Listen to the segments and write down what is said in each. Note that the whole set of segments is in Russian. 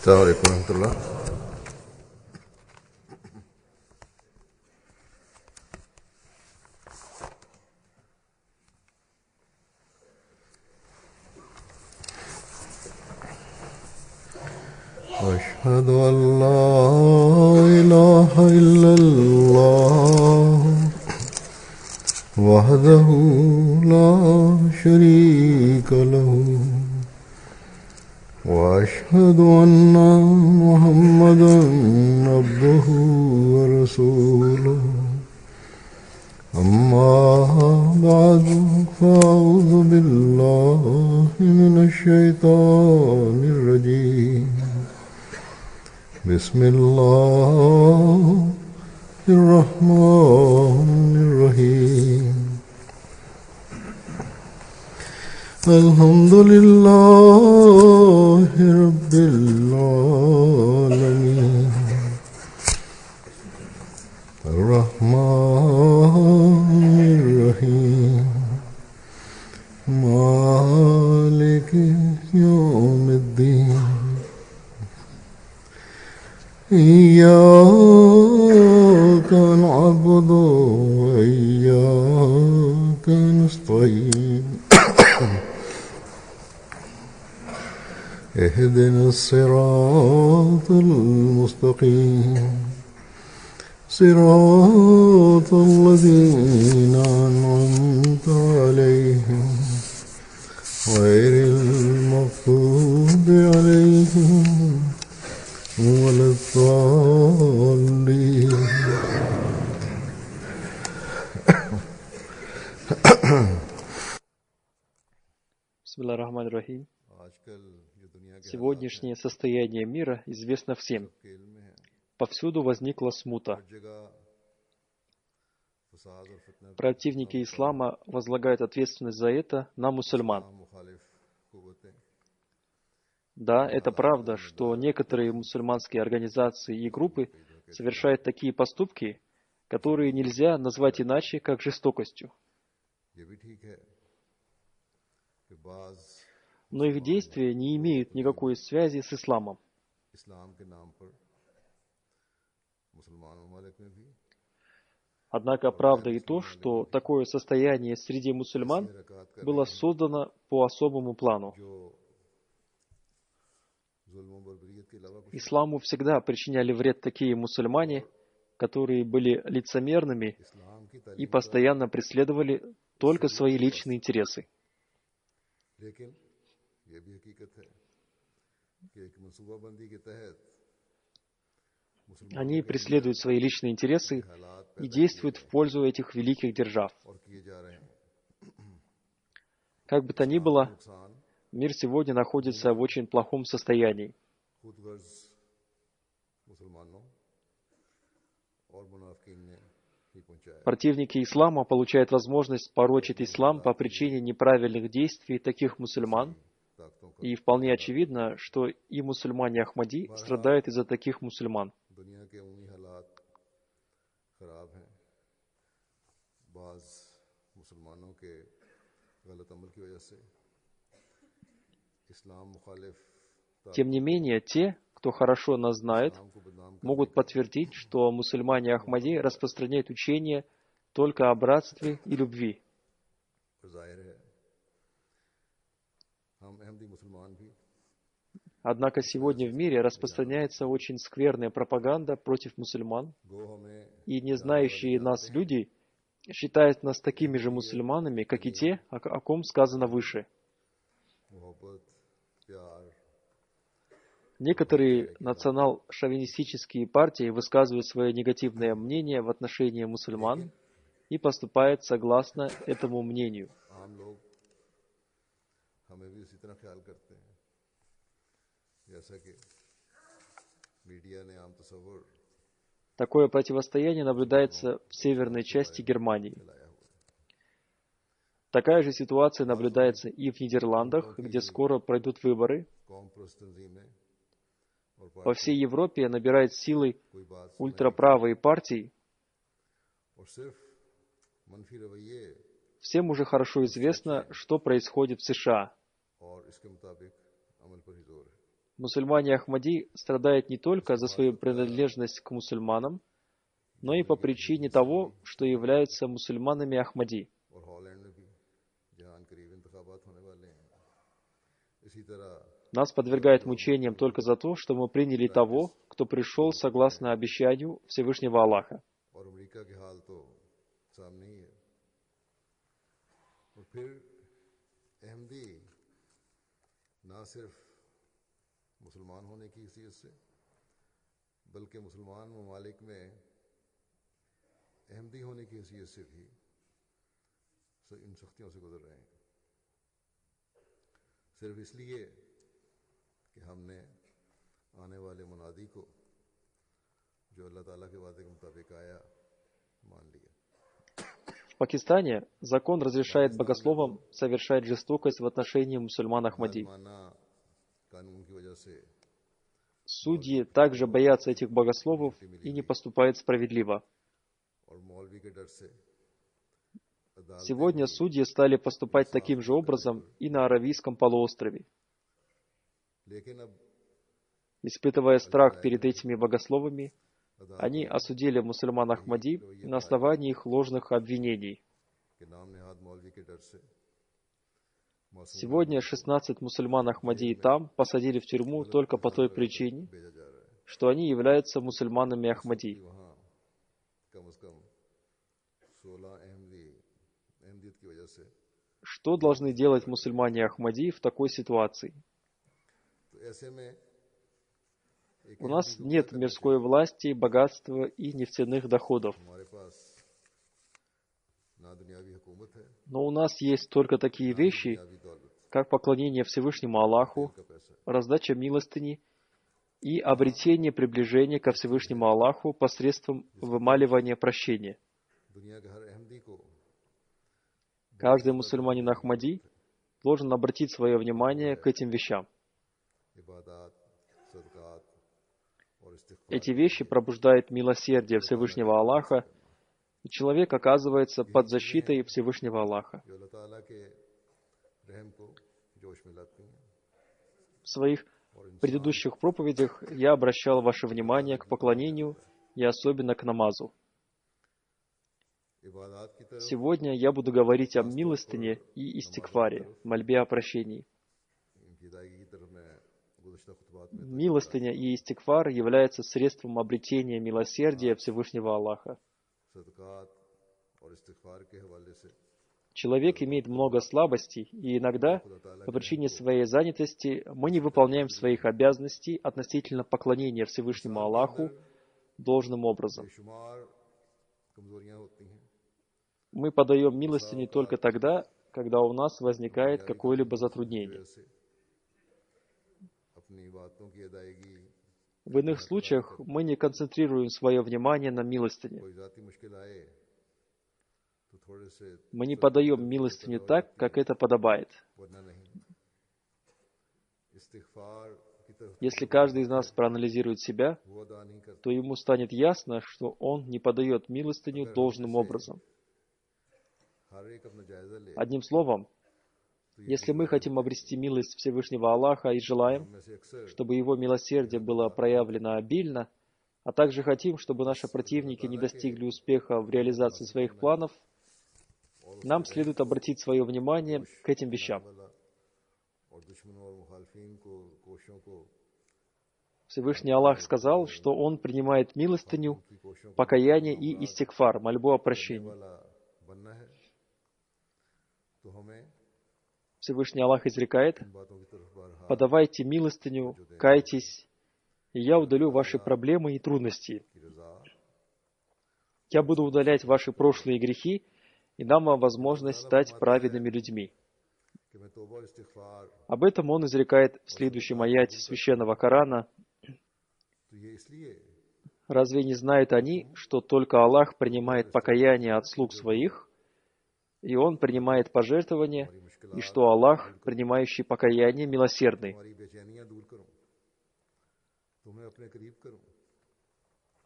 السلام عليكم ورحمة الله. أشهد أن لا إله إلا الله وحده لا شريك له وأشهد أن محمدا عبده ورسوله أما بعد فأعوذ بالله من الشيطان الرجيم بسم الله الرحمن الرحيم الحمد لله رب العالمين الرحمن الرحيم مالك يوم الدين إياك نعبد وإياك نستعين اهدنا الصراط المستقيم صراط الذين أنعمت عليهم غير المغضوب عليهم ولا الضالين. Бисмиллахир-рахманир-рахим. Сегодняшнее состояние мира известно всем. Повсюду возникла смута. Противники ислама возлагают ответственность за это на мусульман. Да, это правда, что некоторые мусульманские организации и группы совершают такие поступки, которые нельзя назвать иначе, как жестокостью. Но их действия не имеют никакой связи с исламом. Однако правда и то, что такое состояние среди мусульман было создано по особому плану. Исламу всегда причиняли вред такие мусульмане, которые были лицемерными и постоянно преследовали только свои личные интересы. Они преследуют свои личные интересы и действуют в пользу этих великих держав. Как бы то ни было, мир сегодня находится в очень плохом состоянии. Противники ислама получают возможность порочить ислам по причине неправильных действий таких мусульман, и вполне очевидно, что и мусульмане Ахмади страдают из-за таких мусульман. Тем не менее, те, кто хорошо нас знает, могут подтвердить, что мусульмане Ахмади распространяют учение только о братстве и любви. Однако сегодня в мире распространяется очень скверная пропаганда против мусульман, и не знающие нас люди считают нас такими же мусульманами, как и те, о ком сказано выше. Некоторые национал-шовинистические партии высказывают свое негативное мнение в отношении мусульман и поступают согласно этому мнению. Такое противостояние наблюдается в северной части Германии. Такая же ситуация наблюдается и в Нидерландах, где скоро пройдут выборы. По всей Европе набирают силы ультраправые партии. Всем уже хорошо известно, что происходит в США. Мусульмане Ахмади страдают не только за свою принадлежность к мусульманам, но и по причине того, что являются мусульманами Ахмади. और हॉलैंड में भी जहाँ अनकरीब इंतखाबात होने वाले हैं इसी तरह Нас подвергают мучениям только за то, что мы приняли того, кто пришел согласно обещанию Всевышнего Аллаха. और अमेरिका के हाल तो सामने ही है और फिर अहमदी ना सिर्फ मुसलमान होने की हैसियत से बल्कि मुसलमान ममालिक में अहमदी होने की हैसियत से भी इन सख्तियों से गुजर रहे हैं सिर्फ इसलिए कि हमने आने वाले मुनादी को जो अल्लाह ताला के वादे के मुताबिक आया मान लिया। В Пакистане закон разрешает богословам совершать жестокость в отношении мусульман Ахмади. माना कानून की वजह से Судьи также боятся этих богословов и не поступают справедливо. और मौलवी के डर से Сегодня судьи стали поступать таким же образом и на Аравийском полуострове. लेकिन अब Испытывая страх перед этими богословами, они осудили мусульман Ахмади на основании их ложных обвинений. के नाम नेहाद मौलवी के डर से Сегодня 16 мусульман Ахмади там посадили в тюрьму только по той причине, भेजा जा रहा है что они являются мусульманами Ахмади. वहाँ कम से कम 16 अहमदियत की वजह से Что должны делать мусульмане Ахмади в такой ситуации? तो ऐसे में एक У нас нет мирской власти, богатства и нефтяных доходов. हमारे पास ना दुनियावी हुकूमत है Но у нас есть только такие вещи, दुनियावी दौलत как поклонение Всевышнему Аллаху, का पैसा раздача милостыни и обретение приближения ко Всевышнему Аллаху посредством вымаливания прощения. दुनिया के हर अहमदी को Каждый мусульманин Ахмади должен обратить свое внимание к этим вещам. इबादत सदकात और इस्तिग़फ़ार Эти вещи пробуждают милосердие Всевышнего Аллаха, и человек оказывается под защитой Всевышнего Аллаха. जो अल्लाह ताला के रहम को जोश में लाती हैं В своих предыдущих проповедях я обращал ваше внимание к поклонению и особенно к намазу. इबादत की तरफ Сегодня я буду говорить о милостыне и истигфаре, мольбе о прощении. इनकी अदायगी की तरफ मैं गुज़श्ता खुतबात में Милостыня и истигфар являются средством обретения милосердия Всевышнего Аллаха. सदकात और इस्तिग़फ़ार के हवाले से Человек имеет много слабостей, и иногда, по причине своей занятости, мы не выполняем своих обязанностей относительно поклонения Всевышнему Аллаху должным образом. बेशुमार कमज़ोरियाँ होती हैं Мы подаем милостыню только тогда, когда у нас возникает какое-либо затруднение. वजह से अपनी बातों की अदायगी В иных случаях мы не концентрируем свое внимание на милостыне. कोई ज़ाती मुश्किल आए तो थोड़े से Мы не подаем милостыню так, как это подобает. वरना नहीं इस्तिग़फ़ार की तरफ Если каждый из нас проанализирует себя, वो अदा नहीं करता то ему станет ясно, что он не подает милостыню должным образом. हर एक अपना जायज़ा ले Одним словом, если мы хотим обрести милость Всевышнего Аллаха и желаем, में से अक्सर чтобы Его милосердие было проявлено обильно, а также хотим, чтобы наши противники не достигли успеха в реализации своих планов, нам следует обратить свое внимание к этим вещам. वाला और दुश्मनों और मुखालफीन को कोशिशों को Всевышний Аллах сказал, что Он принимает милостыню, की कोशिशों को покаяние и истигфар, мольбу о прощении. वाला बनना है तो हमें Всевышний Аллах изрекает: इन बातों की तरफ बारहा «Подавайте милостыню, кайтесь, и я удалю ваши проблемы и трудности. की रज़ा Я буду удалять ваши прошлые грехи и дам вам возможность стать праведными людьми». कि मैं तौबा और इस्तिग़फ़ार Об этом он изрекает в следующем аяте Священного Корана: तो ये इसलिए «Разве не знают они, что только Аллах принимает покаяние от слуг своих, и Он принимает пожертвования, и что Аллах, принимающий покаяние, милосердный?» हमारी बेचैनियाँ दूर करूं तुम्हें अपने करीब करूं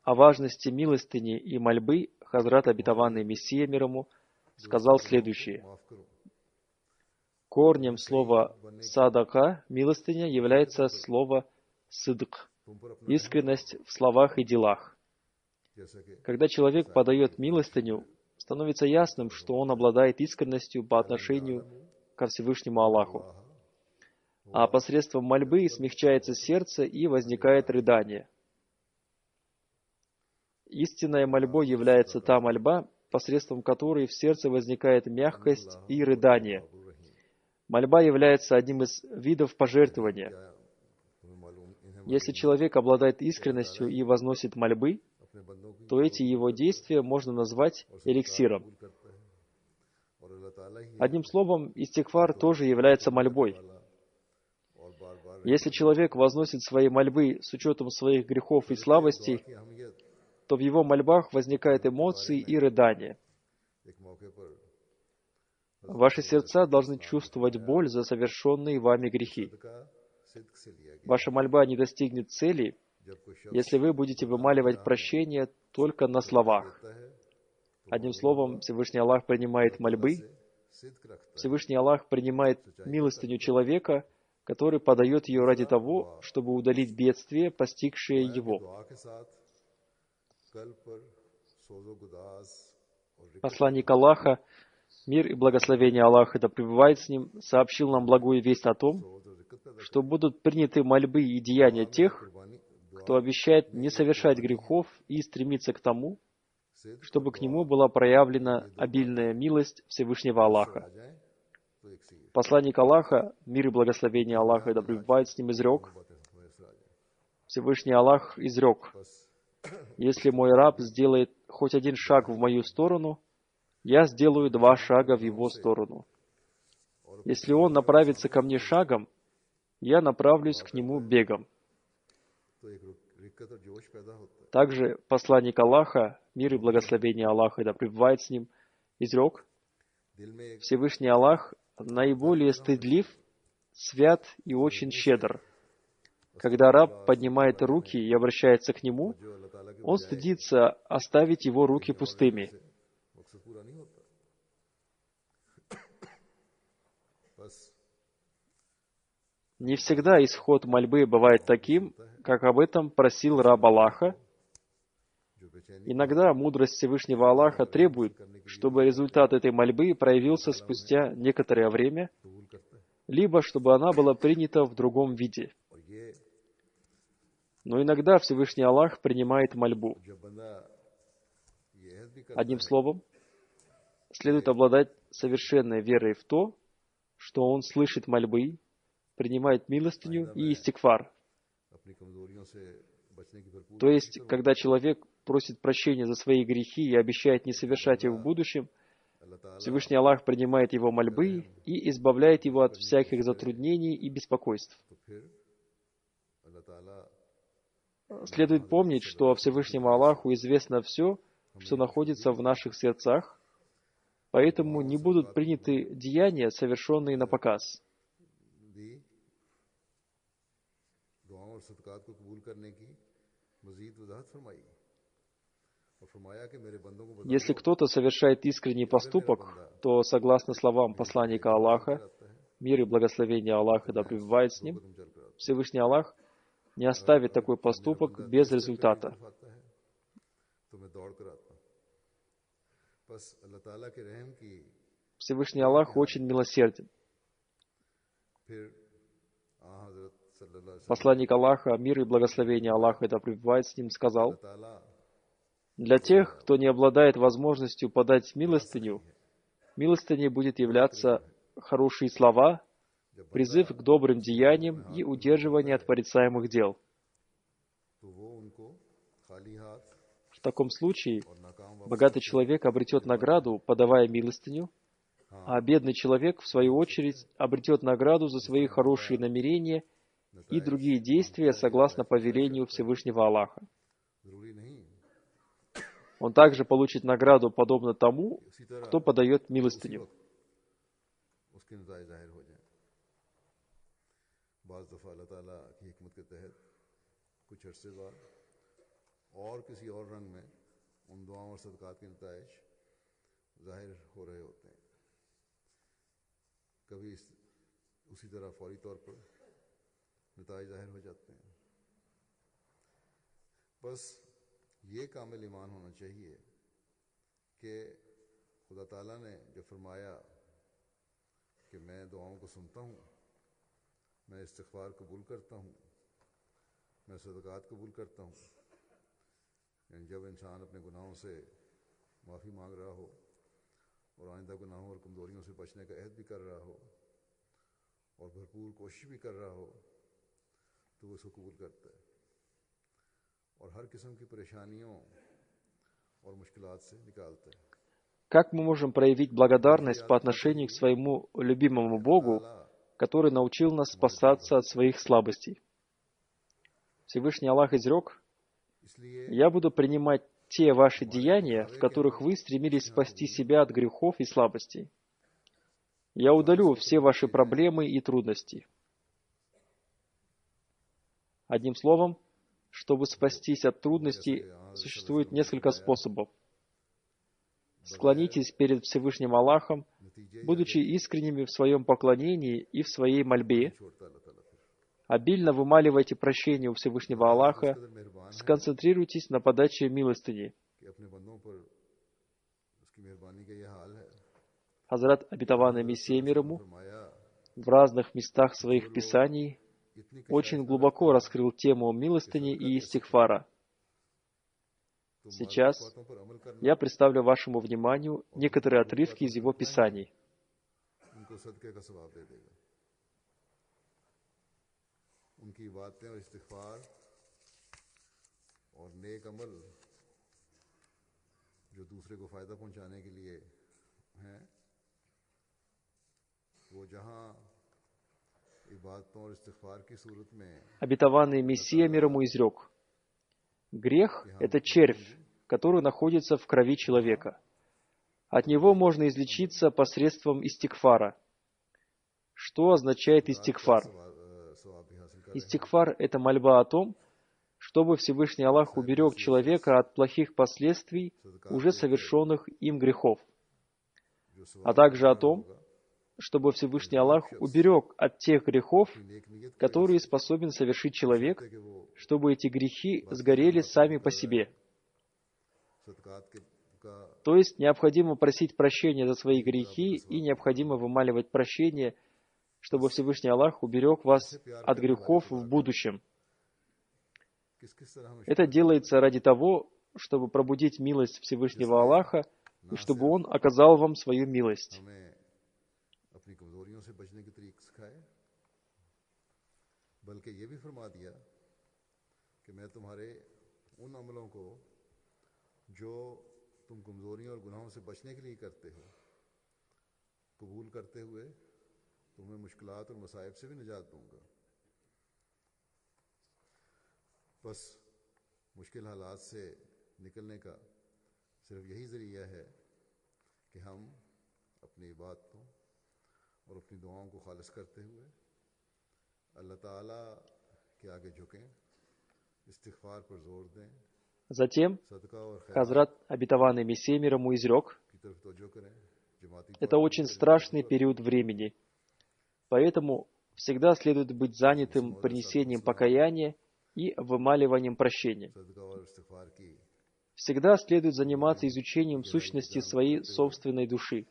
О важности милостыни и мольбы Хазрат Обетованный Мессия мир ему сказал следующее: माफ़ करूं корнем слова «садака» милостыня является слово сидк, तुम पर अपना रहम искренность в словах и делах. जैसा कि Когда человек подает милостыню, становится ясным, что он обладает искренностью по отношению ко Всевышнему Аллаху. А посредством мольбы смягчается сердце и возникает рыдание. Истинной мольбой является та мольба, посредством которой в сердце возникает мягкость и рыдание. Мольба является одним из видов пожертвования. तुम्हें मालूम इन्हें Если человек обладает искренностью и возносит мольбы, अपने बंदों की то эти его действия можно назвать эликсиром. कबूल करता है और अल्लाह ताला ही है Одним словом, истигфар тоже является мольбой. और बार बार Если человек возносит свои мольбы с учетом своих грехов и слабостей, की अहमियत то в его мольбах возникают эмоции и рыдания. एक मौके पर Ваши сердца должны чувствовать боль за совершенные вами грехи. का सिद्क से लिया गया Ваша мольба не достигнет цели, जब कोई शख्स если вы будете вымаливать прощение только на словах. होता है Одним словом, Всевышний Аллах принимает мольбы, सिद्क रखता है Всевышний Аллах принимает милостыню человека, который подает ее ради того, чтобы удалить бедствие, постигшее его. दुआ के साथ कल पर सोजो गुदाज और रिकत Посланник Аллаха, мир и благословение Аллаха да пребывает с ним, сообщил нам благую весть о том, और रिकत पैदा что будут приняты мольбы и деяния тех, कुर्बानी кто обещает не совершать грехов и стремится к тому, सिद्क чтобы к нему была проявлена обильная милость Всевышнего आ Аллаха. जाए तो एक सी Посланник Аллаха, мир и благословение Аллаха да пребывает с ним, изрек, बातें हमें इससे आ जाए Всевышний Аллах изрек, बस если мой раб сделает хоть один шаг в мою сторону, я сделаю 2 шага в его сторону. Если он направится ко мне шагом, я направлюсь к нему бегом. तो एक रिकत और जोश पैदा होता है Также посланник Аллаха, мир и благословение Аллаха да пребывает с ним, изрек, दिल में एक Всевышний Аллах наиболее стыдлив, свят и очень щедр. Когда раб поднимает руки и обращается к нему, जो अल्लाह ताला के он стыдится оставить его руки пустыми. मकसद पूरा नहीं होता बस Не всегда исход мольбы бывает таким, как об этом просил раб Аллаха. जो बेचैनी Иногда мудрость Всевышнего Аллаха требует, чтобы результат этой мольбы проявился спустя некоторое время, कबूल करता है либо чтобы она была принята в другом виде. और ये Но иногда Всевышний Аллах принимает мольбу. जब बंदा ये अहद भी करता Одним словом, следует обладать совершенной верой в то, что он слышит мольбы, принимает милостыню и истигфар. अपनी कमजोरियों से बचने की भरपूर То есть, когда человек просит прощения за свои грехи и обещает не совершать их в будущем, अल्लाह ताला Всевышний Аллах принимает его мольбы и избавляет его от всяких затруднений и беспокойств. तो फिर अल्लाह ताला Следует помнить, что Всевышнему Аллаху известно все, что находится в наших сердцах, поэтому не будут приняты деяния, совершенные на показ. दी दुआओं और सदकात को कबूल करने की मजीद वजाहत फरमाई और फरमाया कि मेरे बंदों को बता Если кто-то совершает искренний поступок, то, согласно словам посланника Аллаха, мир и благословение Аллаха да пребывает с ним, तुम चल कर Всевышний Аллах не оставит такой поступок без результата. आता है तो मैं दौड़ कर आता हूँ बस अल्लाह ताला के रहम की Всевышний Аллах очень милосерден. फिर हजरत सल्लल्लाहु अलैहि Посланник Аллаха, мир и благословение Аллаха да пребывает с ним, сказал, वसल्लम ताला для тех, кто не обладает возможностью подать милостыню, милостыней будет являться хорошие слова, призыв к добрым деяниям и удерживание от порицаемых дел. तो वो उनको खाली हाथ В таком случае और नाकाम богатый человек обретет награду, подавая милостыню, а бедный человек, в свою очередь, обретет награду за свои хорошие намерения и другие действия согласно повелению Всевышнего Аллаха. जरूरी नहीं Он также получит награду, подобно тому, उसी तरह кто подает милостыню. उसके नताए जाहिर हो जाए बाज़ दफ़ा अल्लाह ताला की हिकमत के तहत कुछ अरसे बाद और किसी और रंग में उन दुआओं और सदक़ात के नताइज जाहिर हो रहे होते हैं कभी उसी तरह फौरी तौर पर नताइज जाहिर हो जाते हैं बस ये कामिल ईमान होना चाहिए कि खुदा ताला ने जो फरमाया कि मैं दुआओं को सुनता हूँ, मैं इस्तिग़फ़ार कबूल करता हूँ, मैं सदक़ात कबूल करता हूँ। यानी जब इंसान अपने गुनाहों से माफ़ी मांग रहा हो और आइंदा गुनाहों और कमज़ोरियों से बचने का अहद भी कर रहा हो और भरपूर कोशिश भी कर रहा हो, तो वो उसको कबूल करता है और हर किस्म की परेशानियों और मुश्किलात से निकालता है। Как мы можем проявить благодарность по отношению к своему любимому Богу, который научил нас спасаться от своих слабостей? Всевышний Аллах изрек: «Я буду принимать те ваши деяния, в которых вы стремились спасти себя от грехов и слабостей. Я удалю все ваши проблемы и трудности». Одним словом, чтобы спастись от трудностей, существует несколько способов. Склонитесь перед Всевышним Аллахом, будучи искренними в своем поклонении и в своей мольбе. Обильно вымаливайте прощение у Всевышнего Аллаха, сконцентрируйтесь на подаче милостыни. Хазрат обетованный Мессия мир ему в разных местах своих писаний очень глубоко раскрыл тему милостыни и истигфара. Сейчас я представлю вашему вниманию некоторые отрывки из его писаний. Обетованный Мессия мир ему изрек: «Грех — это червь, который находится в крови человека. От него можно излечиться посредством истигфара». Что означает истигфар? Истигфар — это мольба о том, чтобы Всевышний Аллах уберег человека от плохих последствий уже совершенных им грехов, а также о том, чтобы Всевышний Аллах уберег от тех грехов, которые способен совершить человек, чтобы эти грехи сгорели сами по себе. То есть необходимо просить прощения за свои грехи и необходимо вымаливать прощение, чтобы Всевышний Аллах уберег вас от грехов в будущем. Это делается ради того, чтобы пробудить милость Всевышнего Аллаха и чтобы Он оказал вам свою милость. बस मुश्किल हालात से निकलने का सिर्फ यही ज़रिया है कि हम अपनी इबादतों और अपनी दुआओं को खालिस करते हुए अल्लाह ताला के आगे झुकें, इस्तिग़फ़ार पर जोर दें. Затем Хазрат обетованный Мессия мир ему изрек: «Это очень страшный период времени, поэтому всегда следует быть занятым принесением покаяния и вымаливанием прощения. Всегда следует заниматься изучением сущности своей собственной души.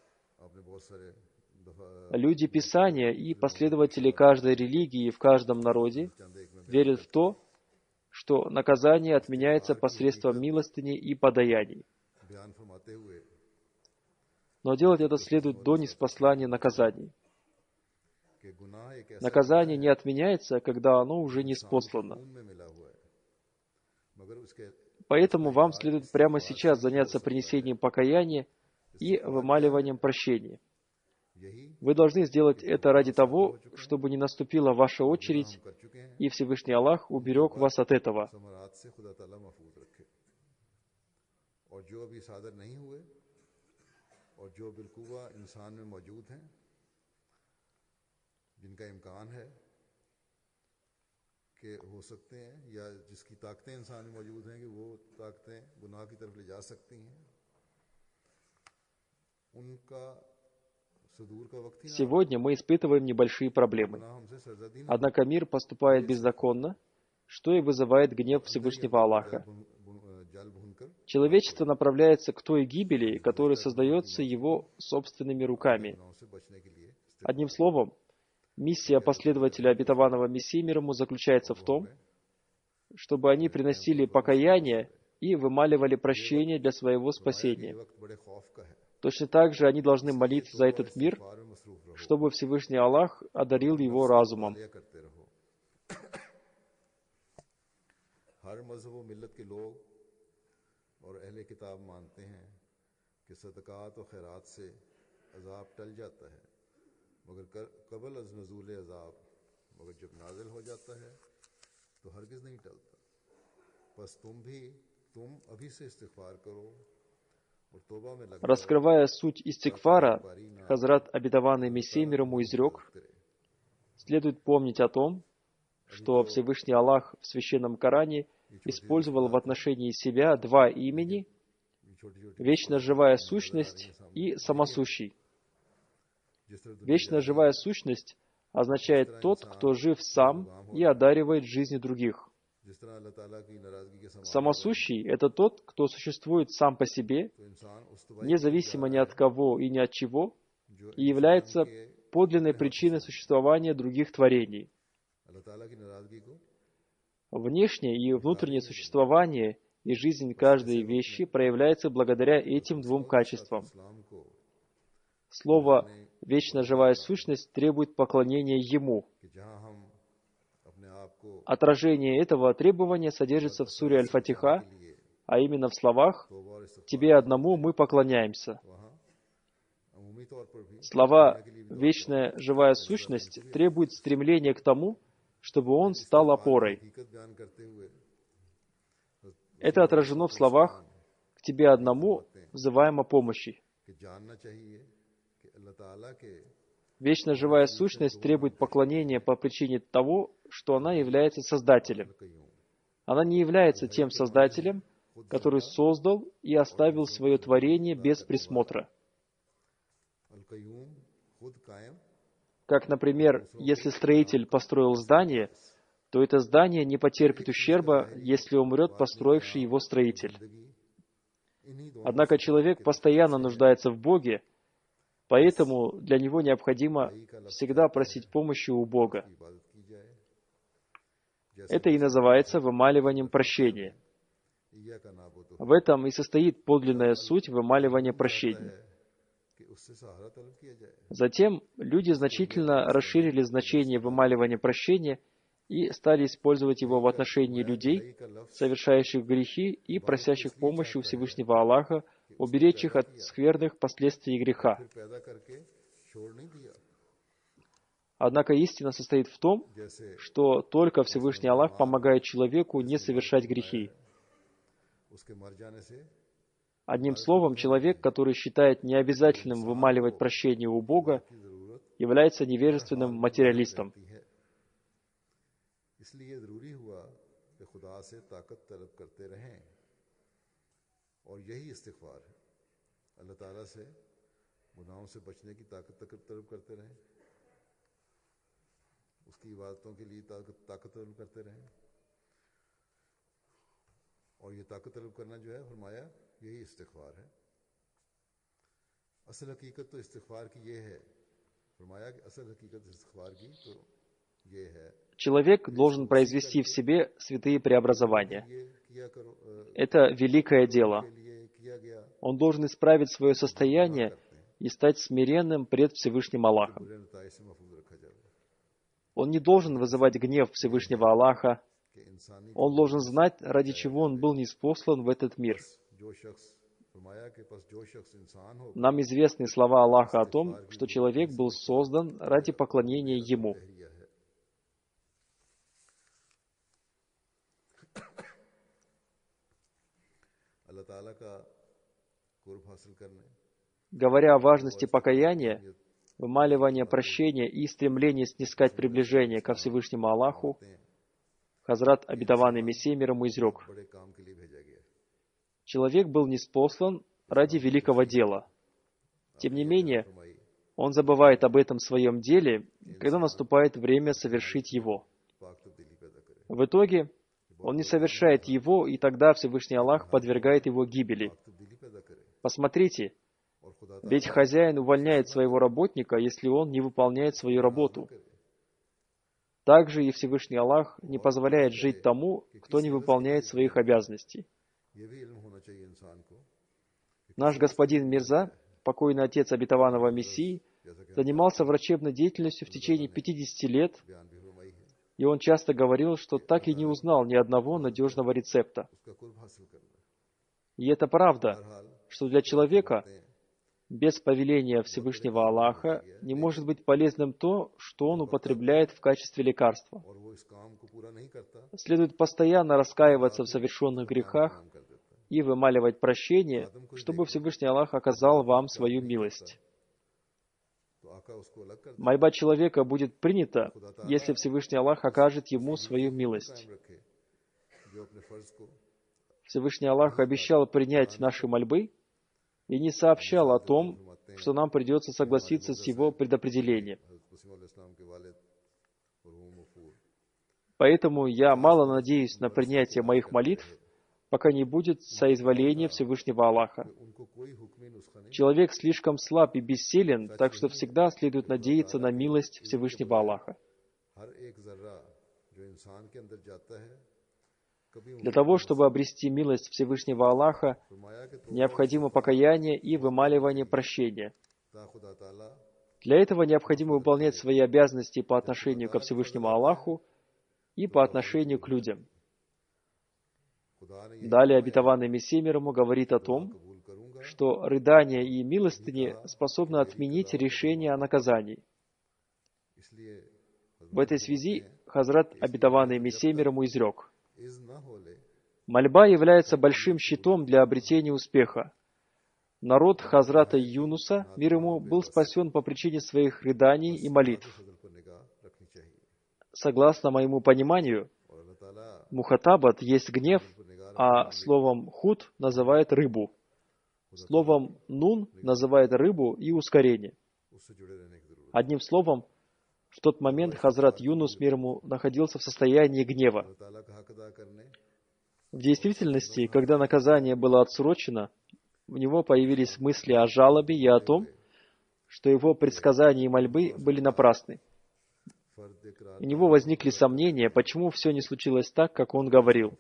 Люди Писания и последователи каждой религии в каждом народе верят в то, что наказание отменяется посредством милостыни и подаяний. Но делать это следует до ниспослания наказаний. Наказание не отменяется, когда оно уже ниспослано. Поэтому вам следует прямо сейчас заняться принесением покаяния и вымаливанием прощения. Вы должны сделать это ради того, чтобы не наступила ваша очередь, и Всевышний Аллах уберег вас от этого. जिनका इम्कान है कि हो सकते हैं या जिसकी ताकतें इंसान में मौजूद हैं कि वो ताकतें गुनाह की तरफ ले जा सकती हैं, उनका सुदूर का वक्त ही ना. Сегодня мы испытываем небольшие проблемы. Однако мир поступает беззаконно, что и вызывает гнев Всевышнего Аллаха. Человечество направляется к той гибели, которая создается его собственными руками. Одним словом, миссия последователя обетованного Мессии мир ему заключается в том, чтобы они приносили покаяние и вымаливали прощение для своего спасения. Точно так же они должны молиться за этот мир, чтобы Всевышний Аллах одарил его разумом. Раскрывая суть истигфара, Хазрат обетованный Мессия мир ему изрек: следует помнить о том, что Всевышний Аллах в Священном Коране использовал в отношении себя два имени — вечно живая сущность и самосущий. Вечно живая сущность означает тот, кто жив сам и одаривает жизнью других. Самосущий — это тот, кто существует сам по себе, независимо ни от кого и ни от чего, и является подлинной причиной существования других творений. Внешнее и внутреннее существование и жизнь каждой вещи проявляется благодаря этим двум качествам. Слово «вечно живая сущность» требует поклонения Ему. Отражение этого требования содержится в суре Аль-Фатиха, а именно в словах «Тебе одному мы поклоняемся». Слова «вечная живая сущность» требуют стремления к тому, чтобы он стал опорой. Это отражено в словах «К тебе одному взываем о помощи». Вечно живая сущность требует поклонения по причине того, что она является Создателем. Она не является тем Создателем, который создал и оставил свое творение без присмотра. Как, например, если строитель построил здание, то это здание не потерпит ущерба, если умрет построивший его строитель. Однако человек постоянно нуждается в Боге, поэтому для него необходимо всегда просить помощи у Бога. Это и называется вымаливанием прощения. В этом и состоит подлинная суть вымаливания прощения. Затем люди значительно расширили значение вымаливания прощения и стали использовать его в отношении людей, совершающих грехи и просящих помощи у Всевышнего Аллаха уберечь их от скверных последствий греха. Однако истина состоит в том, что только Всевышний Аллах помогает человеку не совершать грехи. Одним словом, человек, который считает необязательным вымаливать прощение у Бога, является невежественным материалистом. Человек должен произвести в себе святые преобразования. Это великое дело. Он должен исправить свое состояние и стать смиренным пред Всевышним Аллахом. Он не должен вызывать гнев Всевышнего Аллаха. Он должен знать, ради чего он был ниспослан в этот мир. Нам известны слова Аллаха о том, что человек был создан ради поклонения Ему. Говоря о важности покаяния, вымаливания прощения и стремления снискать приближение ко Всевышнему Аллаху, Хазрат обетованный Мессия мир ему изрек: человек был ниспослан ради великого дела. Тем не менее, он забывает об этом своем деле, когда наступает время совершить его. В итоге, Он не совершает его, и тогда Всевышний Аллах подвергает его гибели. Посмотрите, ведь хозяин увольняет своего работника, если он не выполняет свою работу. Также и Всевышний Аллах не позволяет жить тому, кто не выполняет своих обязанностей. Наш господин Мирза, покойный отец обетованного Мессии, занимался врачебной деятельностью в течение 50 лет, и он часто говорил, что так и не узнал ни одного надежного рецепта. И это правда, что для человека без повеления Всевышнего Аллаха не может быть полезным то, что он употребляет в качестве лекарства. Следует постоянно раскаиваться в совершенных грехах и вымаливать прощение, чтобы Всевышний Аллах оказал вам свою милость. Мольба человека будет принята, если Всевышний Аллах окажет ему свою милость. Всевышний Аллах обещал принять наши мольбы и не сообщал о том, что нам придется согласиться с Его предопределением. Поэтому я мало надеюсь на принятие моих молитв, пока не будет соизволения Всевышнего Аллаха. Человек слишком слаб и бессилен, так что всегда следует надеяться на милость Всевышнего Аллаха. Для того, чтобы обрести милость Всевышнего Аллаха, необходимо покаяние и вымаливание прощения. Для этого необходимо выполнять свои обязанности по отношению ко Всевышнему Аллаху и по отношению к людям. Далее обетованный Мессия мир ему говорит о том, что рыдание и милостыни способны отменить решение о наказании. В этой связи Хазрат обетованный Мессия мир ему изрек: «Мольба является большим щитом для обретения успеха. Народ Хазрата Юнуса, мир ему, был спасен по причине своих рыданий и молитв. Согласно моему пониманию, мухатабат есть гнев, а словом худ называет рыбу. Словом нун называет рыбу и ускорение. Одним словом, в тот момент Хазрат Юнус, мир ему, находился в состоянии гнева. В действительности, когда наказание было отсрочено, у него появились мысли о жалобе и о том, что его предсказания и мольбы были напрасны. У него возникли сомнения, почему все не случилось так, как он говорил.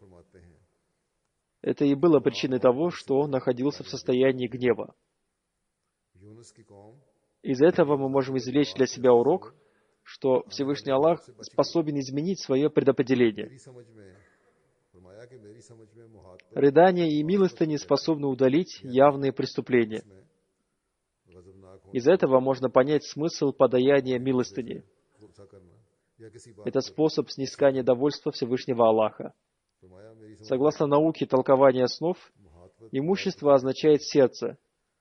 Это и было причиной того, что он находился в состоянии гнева. Из этого мы можем извлечь для себя урок, что Всевышний Аллах способен изменить свое предопределение. Рыдания и милостыни способны удалить явные преступления. Из этого можно понять смысл подаяния милостыни. Это способ снискания довольства Всевышнего Аллаха. Согласно науке толкования снов, имущество означает сердце,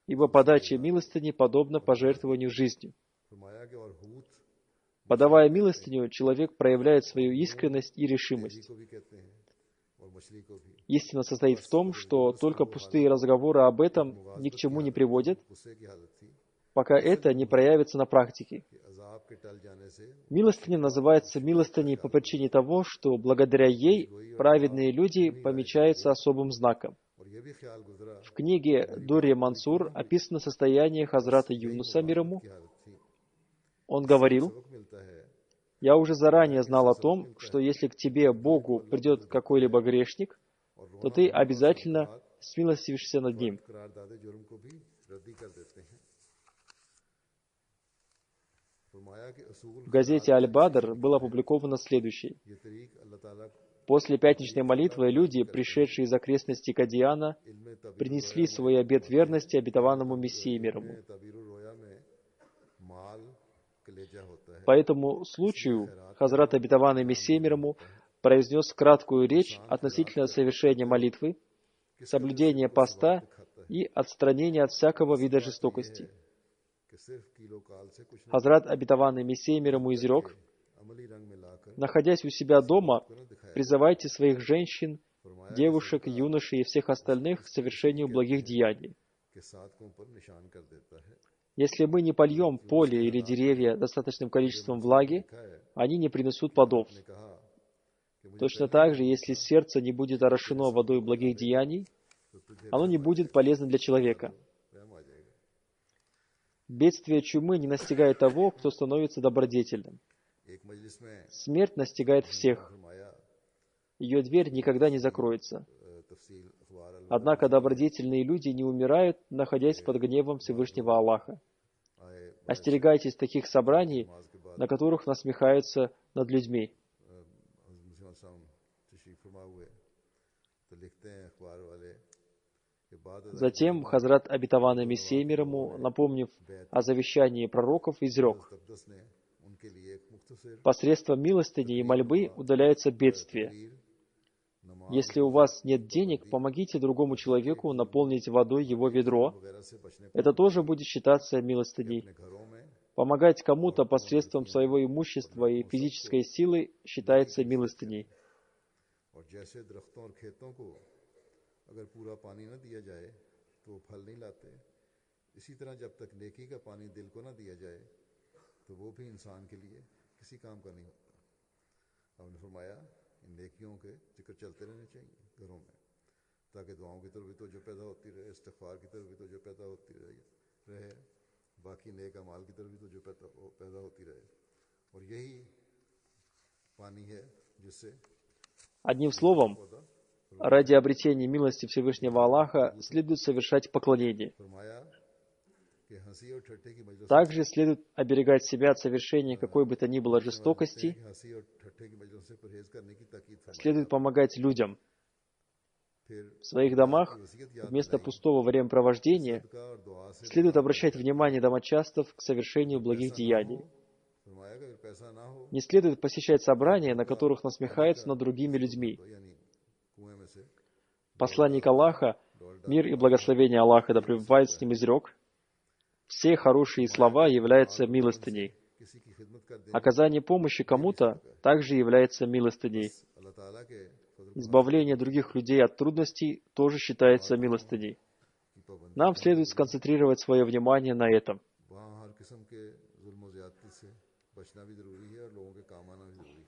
ибо подача милостыни подобна пожертвованию жизнью. Подавая милостыню, человек проявляет свою искренность и решимость. Истина состоит в том, что только пустые разговоры об этом ни к чему не приводят, пока это не проявится на практике. Милостыня называется милостыней по причине того, что благодаря ей праведные люди помечаются особым знаком. В книге Дурри Мансур описано состояние Хазрата Юнуса, мир ему. Он говорил: «Я уже заранее знал о том, что если к тебе, Богу, придет какой-либо грешник, то ты обязательно смилостивишься над ним». В газете «Аль-Бадр» было опубликовано следующее. После пятничной молитвы люди, пришедшие из окрестностей Кадиана, принесли свой обет верности обетованному Мессии мир ему. По этому случаю Хазрат обетованный Мессия мир ему произнес краткую речь относительно совершения молитвы, соблюдения поста и отстранения от всякого вида жестокости. Хазрат обетованный Мессия мир ему изрек: «Находясь у себя дома, призывайте своих женщин, девушек, юношей и всех остальных к совершению благих деяний. Если мы не польем поле или деревья достаточным количеством влаги, они не принесут плодов. Точно так же, если сердце не будет орошено водой благих деяний, оно не будет полезно для человека. Бедствие чумы не настигает того, кто становится добродетельным. Смерть настигает всех. Ее дверь никогда не закроется. Однако добродетельные люди не умирают, находясь под гневом Всевышнего Аллаха. Остерегайтесь таких собраний, на которых насмехаются над людьми. Затем Хазрат Обетованный Мессия мир ему, напомнив о завещании пророков, изрек: «Посредством милостыни и мольбы удаляются бедствия. Если у вас нет денег, помогите другому человеку наполнить водой его ведро. Это тоже будет считаться милостыней. Помогать кому-то посредством своего имущества и физической силы считается милостыней». अगर पूरा पानी न दिया जाए तो वो फल नहीं लाते। इसी तरह जब तक नेकी का पानी दिल को न दिया जाए तो वो भी इंसान के लिए किसी काम का नहीं होता। हमने फरमाया इन नेकियों के जिक्र चलते रहने चाहिए घरों में, ताकि दुआओं की तरफ भी तवज्जो पैदा होती रहे, इस्तिग़फ़ार की तरफ भी तवज्जो पैदा होती रहे, बाकी नेक अमाल की तरफ भी तवज्जो पैदा होती रहे। और यही पानी है जिससे Одним словом, ради обретения милости Всевышнего Аллаха следует совершать поклонение. Также следует оберегать себя от совершения какой бы то ни было жестокости, следует помогать людям. В своих домах вместо пустого времяпровождения следует обращать внимание домочадцев к совершению благих деяний. Не следует посещать собрания, на которых насмехаются над другими людьми. Посланник Аллаха, мир и благословение Аллаха да пребывает с ним, изрек: «Все хорошие слова являются милостыней. Оказание помощи кому-то также является милостыней. Избавление других людей от трудностей тоже считается милостыней». Нам следует сконцентрировать свое внимание на этом.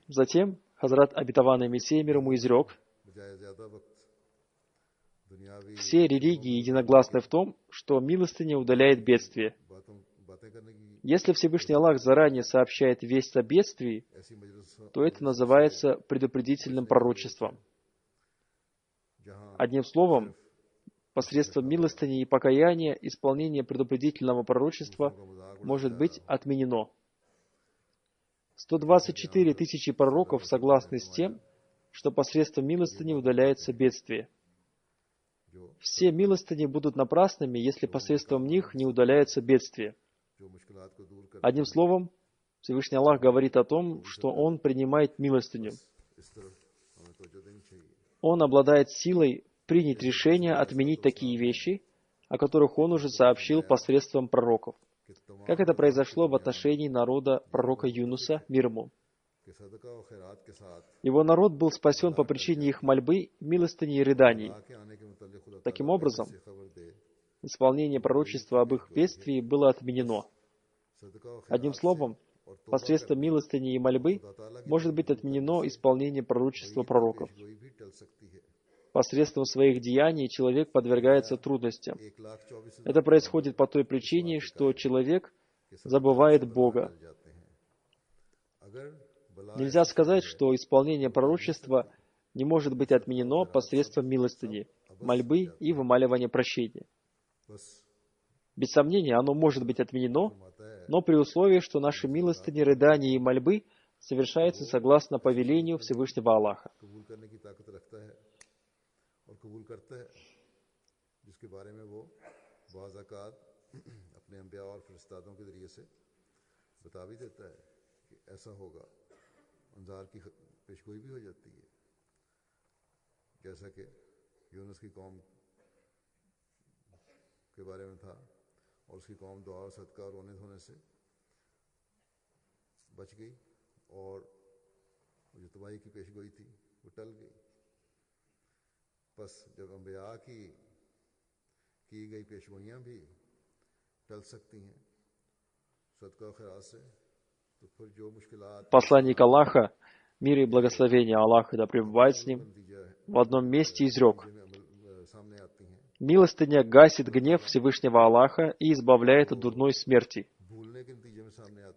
Затем Хазрат Обетованный Мессия мир ему изрек: «Все религии единогласны в том, что милостыня удаляет бедствие. Если Всевышний Аллах заранее сообщает весть о бедствии, то это называется предупредительным пророчеством. Одним словом, посредством милостыни и покаяния исполнение предупредительного пророчества может быть отменено. 124 тысячи пророков согласны с тем, что посредством милостыни удаляется бедствие. Все милостыни будут напрасными, если посредством них не удаляется бедствие. Одним словом, Всевышний Аллах говорит о том, что Он принимает милостыню. Он обладает силой принять решение отменить такие вещи, о которых Он уже сообщил посредством пророков, как это произошло в отношении народа пророка Юнуса, мир ему. Его народ был спасен по причине их мольбы, милостыни и рыданий. Таким образом, исполнение пророчества об их бедствии было отменено. Одним словом, посредством милостыни и мольбы может быть отменено исполнение пророчества пророков. Посредством своих деяний человек подвергается трудностям. Это происходит по той причине, что человек забывает Бога. Нельзя сказать, что исполнение пророчества не может быть отменено посредством милостыни, мольбы и вымаливания прощения. Без сомнения, оно может быть отменено, но при условии, что наши милостыни, рыдания и мольбы совершаются согласно повелению Всевышнего Аллаха. अंजार की पेशगोई भी हो जाती है, जैसा कि यूनुस की कौम के बारे में था, और उसकी कौम दुआ और सदका और रोने धोने से बच गई, और जो तबाही की पेशगोई थी वो टल गई। बस जब अंबिया की गई पेशगोइयाँ भी टल सकती हैं सदका और खैरात से, Посланник Аллаха, мир и благословение Аллаха да пребывает с ним, в одном месте изрек: «Милостыня гасит гнев Всевышнего Аллаха и избавляет от дурной смерти».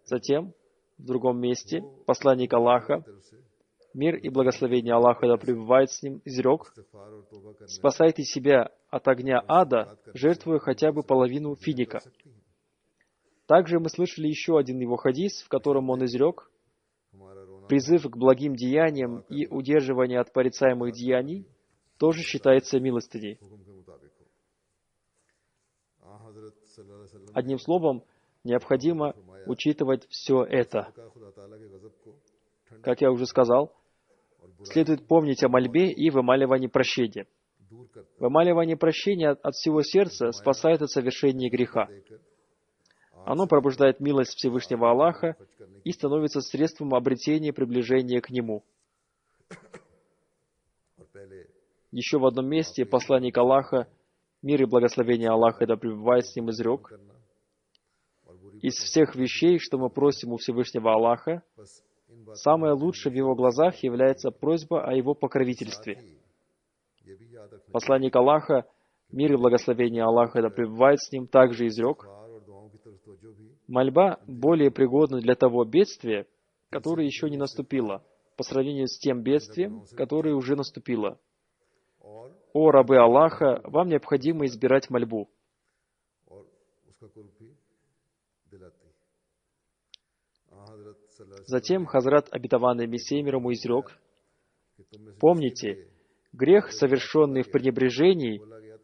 Затем, в другом месте, посланник Аллаха, мир и благословение Аллаха да пребывает с ним, изрек: «Спасайте себя от огня ада, жертвуя хотя бы половину финика». Также мы слышали еще один его хадис, в котором он изрек: «Призыв к благим деяниям и удерживание от порицаемых деяний тоже считается милостыней». Одним словом, необходимо учитывать все это. Как я уже сказал, следует помнить о мольбе и вымаливании прощения. Вымаливание прощения от всего сердца спасает от совершения греха. Оно пробуждает милость Всевышнего Аллаха и становится средством обретения и приближения к Нему. Еще в одном месте посланник Аллаха, мир и благословение Аллаха да пребывает с ним, изрек: «Из всех вещей, что мы просим у Всевышнего Аллаха, самое лучшее в Его глазах является просьба о Его покровительстве». Посланник Аллаха, мир и благословение Аллаха да пребывает с ним, также изрек: «Мольба более пригодна для того бедствия, которое еще не наступило, по сравнению с тем бедствием, которое уже наступило. О рабы Аллаха, вам необходимо избирать мольбу». Затем Хазрат обетованный Мессия мир ему изрек: «Помните, грех, совершенный в пренебрежении,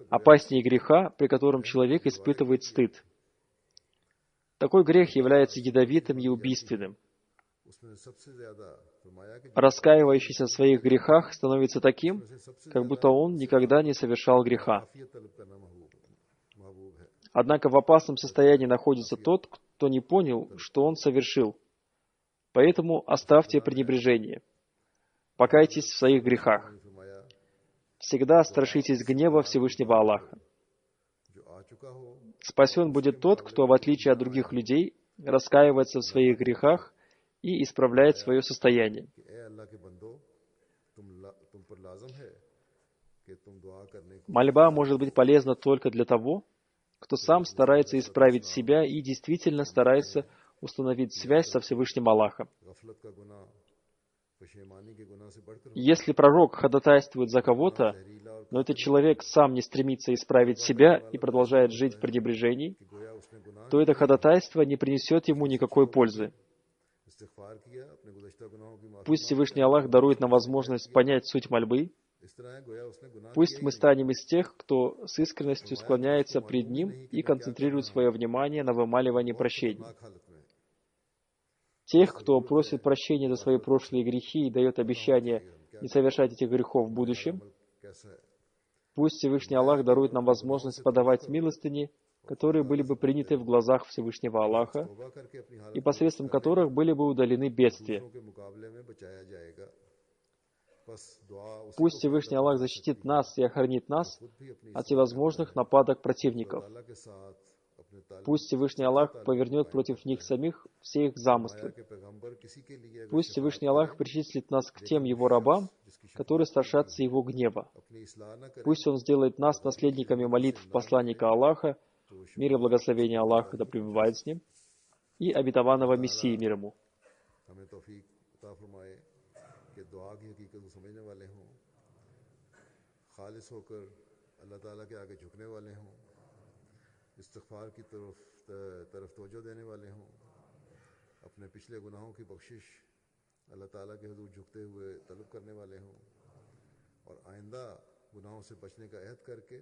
опаснее греха, при котором человек испытывает стыд. Такой грех является ядовитым и убийственным. Раскаивающийся в своих грехах становится таким, как будто он никогда не совершал греха. Однако в опасном состоянии находится тот, кто не понял, что он совершил. Поэтому оставьте пренебрежение. Покайтесь в своих грехах. Всегда страшитесь гнева Всевышнего Аллаха. Спасен будет тот, кто, в отличие от других людей, раскаивается в своих грехах и исправляет свое состояние. Мольба может быть полезна только для того, кто сам старается исправить себя и действительно старается установить связь со Всевышним Аллахом. Если пророк ходатайствует за кого-то, но этот человек сам не стремится исправить себя и продолжает жить в пренебрежении, то это ходатайство не принесет ему никакой пользы. Пусть Всевышний Аллах дарует нам возможность понять суть мольбы. Пусть мы станем из тех, кто с искренностью склоняется пред Ним и концентрирует свое внимание на вымаливании прощения. Тех, кто просит прощения за свои прошлые грехи и дает обещание не совершать этих грехов в будущем. Пусть Всевышний Аллах дарует нам возможность подавать милостыни, которые были бы приняты в глазах Всевышнего Аллаха, и посредством которых были бы удалены бедствия. Пусть Всевышний Аллах защитит нас и охранит нас от всевозможных нападок противников. Пусть Всевышний Аллах повернет против них самих все их замыслы. Пусть Всевышний Аллах причислит нас к тем Его рабам, которые страшатся Его гнева. Пусть Он сделает нас наследниками молитв посланника Аллаха, мир и благословение Аллаха да пребывает с ним, и обетованного Мессии мир ему. इस्तिग़फ़ार की तरफ तवज्जो देने वाले हों, अपने पिछले गुनाहों की बख्शिश अल्लाह ताला के हुज़ूर झुकते हुए तलब करने वाले हों और आइंदा गुनाहों से बचने का अहद करके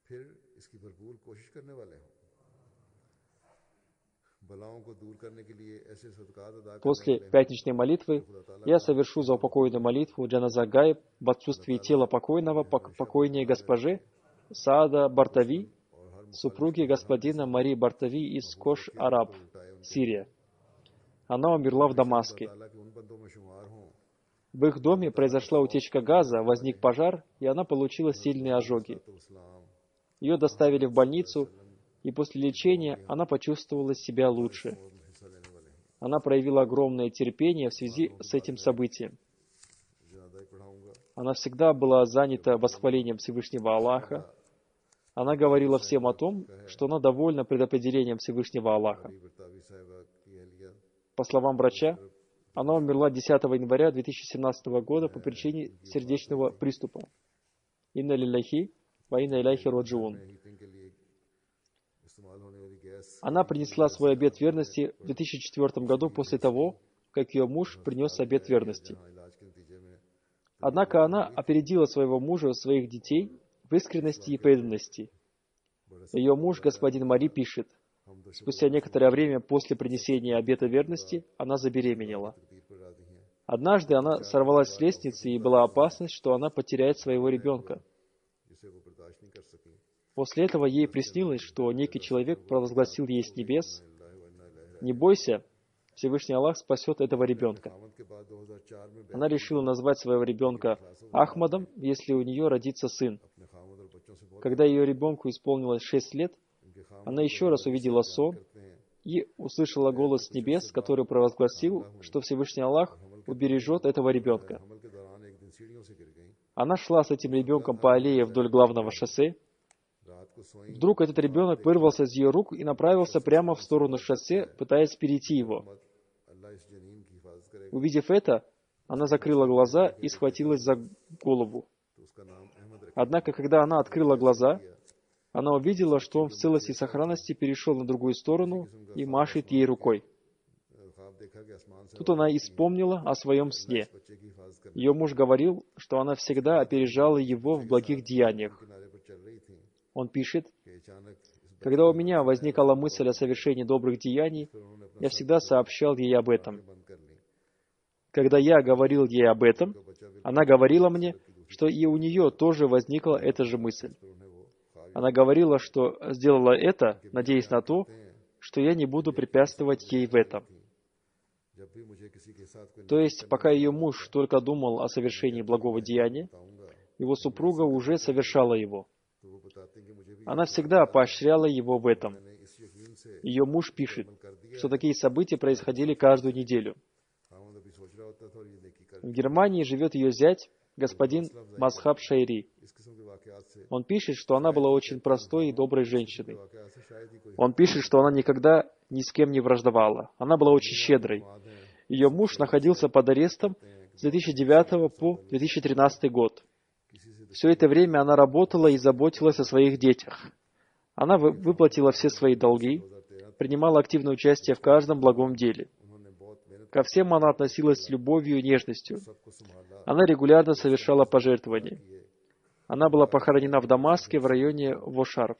फिर इसकी भरपूर कोशिश करने वाले हों। बलाओं को दूर करने के लिए ऐसे सदक़ात अदा करने वाले हों। После пятничной молитвы я совершу заупокойную молитву Джаназа Гайб в отсутствии тела покойного покойнее госпожи Саада Бартави, супруги господина Мари Бартави из Кош-Араб, Сирия. Она умерла в Дамаске. В их доме произошла утечка газа, возник пожар, и она получила сильные ожоги. Ее доставили в больницу, и после лечения она почувствовала себя лучше. Она проявила огромное терпение в связи с этим событием. Она всегда была занята восхвалением Всевышнего Аллаха. Она говорила всем о том, что она довольна предопределением Всевышнего Аллаха. По словам врача, она умерла 10 января 2017 года по причине сердечного приступа. Инна лилляхи ва инна иляйхи раджиун. Она принесла свой обет верности в 2004 году после того, как ее муж принес обет верности. Однако она опередила своего мужа, своих детей, в искренности и преданности. Ее муж, господин Мари, пишет, спустя некоторое время после принесения обета верности она забеременела. Однажды она сорвалась с лестницы, и была опасность, что она потеряет своего ребенка. После этого ей приснилось, что некий человек провозгласил ей с небес: «Не бойся, Всевышний Аллах спасет этого ребенка». Она решила назвать своего ребенка Ахмадом, если у нее родится сын. Когда ее ребенку исполнилось 6 лет, она еще раз увидела сон и услышала голос с небес, который провозгласил, что Всевышний Аллах убережет этого ребенка. Она шла с этим ребенком по аллее вдоль главного шоссе. Вдруг этот ребенок вырвался из ее рук и направился прямо в сторону шоссе, пытаясь перейти его. Увидев это, она закрыла глаза и схватилась за голову. Однако, когда она открыла глаза, она увидела, что он в целости и сохранности перешел на другую сторону и машет ей рукой. Тут она и вспомнила о своем сне. Ее муж говорил, что она всегда опережала его в благих деяниях. Он пишет, «Когда у меня возникала мысль о совершении добрых деяний, я всегда сообщал ей об этом. Когда я говорил ей об этом, она говорила мне, что и у нее тоже возникла эта же мысль. Она говорила, что сделала это, надеясь на то, что я не буду препятствовать ей в этом». То есть, пока ее муж только думал о совершении благого деяния, его супруга уже совершала его. Она всегда поощряла его в этом. Ее муж пишет, что такие события происходили каждую неделю. В Германии живет ее зять, господин Мазхаб Шайри. Он пишет, что она была очень простой и доброй женщиной. Он пишет, что она никогда ни с кем не враждовала. Она была очень щедрой. Ее муж находился под арестом с 2009 по 2013 год. Все это время она работала и заботилась о своих детях. Она выплатила все свои долги, принимала активное участие в каждом благом деле. Ко всем она относилась с любовью и нежностью. Она регулярно совершала пожертвования. Она была похоронена в Дамаске в районе Вошарф.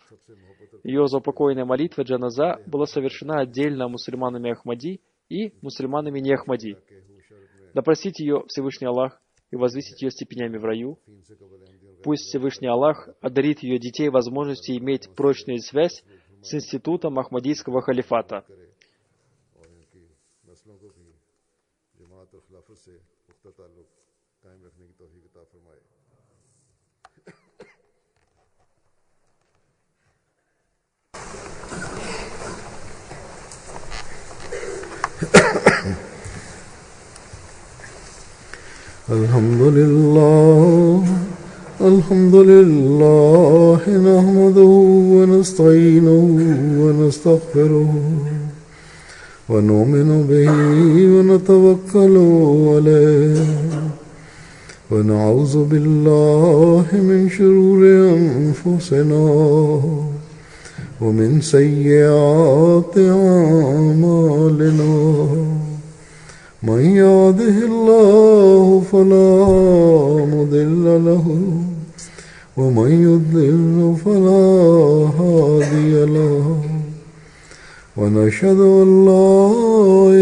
Ее заупокойная молитва джаназа была совершена отдельно мусульманами Ахмади и мусульманами не Ахмади. Да простит ее Всевышний Аллах и возвысит ее степенями в раю. Пусть Всевышний Аллах одарит ее детей возможностью иметь прочную связь с институтом Ахмадийского халифата. الحمد لله نحمده ونستعينه ونستغفره ونؤمن به ونتوكل عليه ونعوذ بالله من شرور أنفسنا ومن سيئات أعمالنا من يهده الله فلا مضل له ومن يضلل فلا هادي له ونشهد أن لا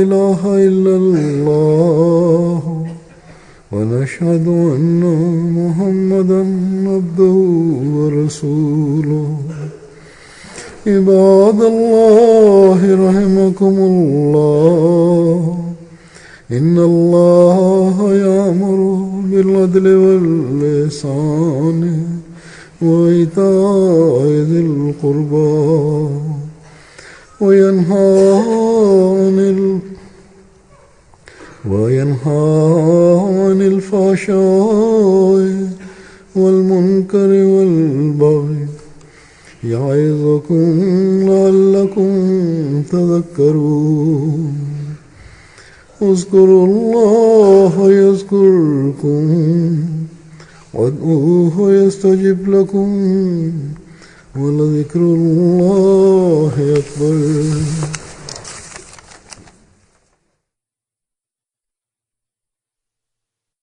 إله إلا الله ونشهد أن محمدا عبده ورسوله عباد الله رحمكم الله إن الله يأمر بالعدل والإحسان وإيتاء ذي القربى وينهى عن الفحشاء والمنكر والبغي يعظكم لعلكم تذكرون اذكروا الله يذكركم وادعوه يستجب لكم ولذكر الله أكبر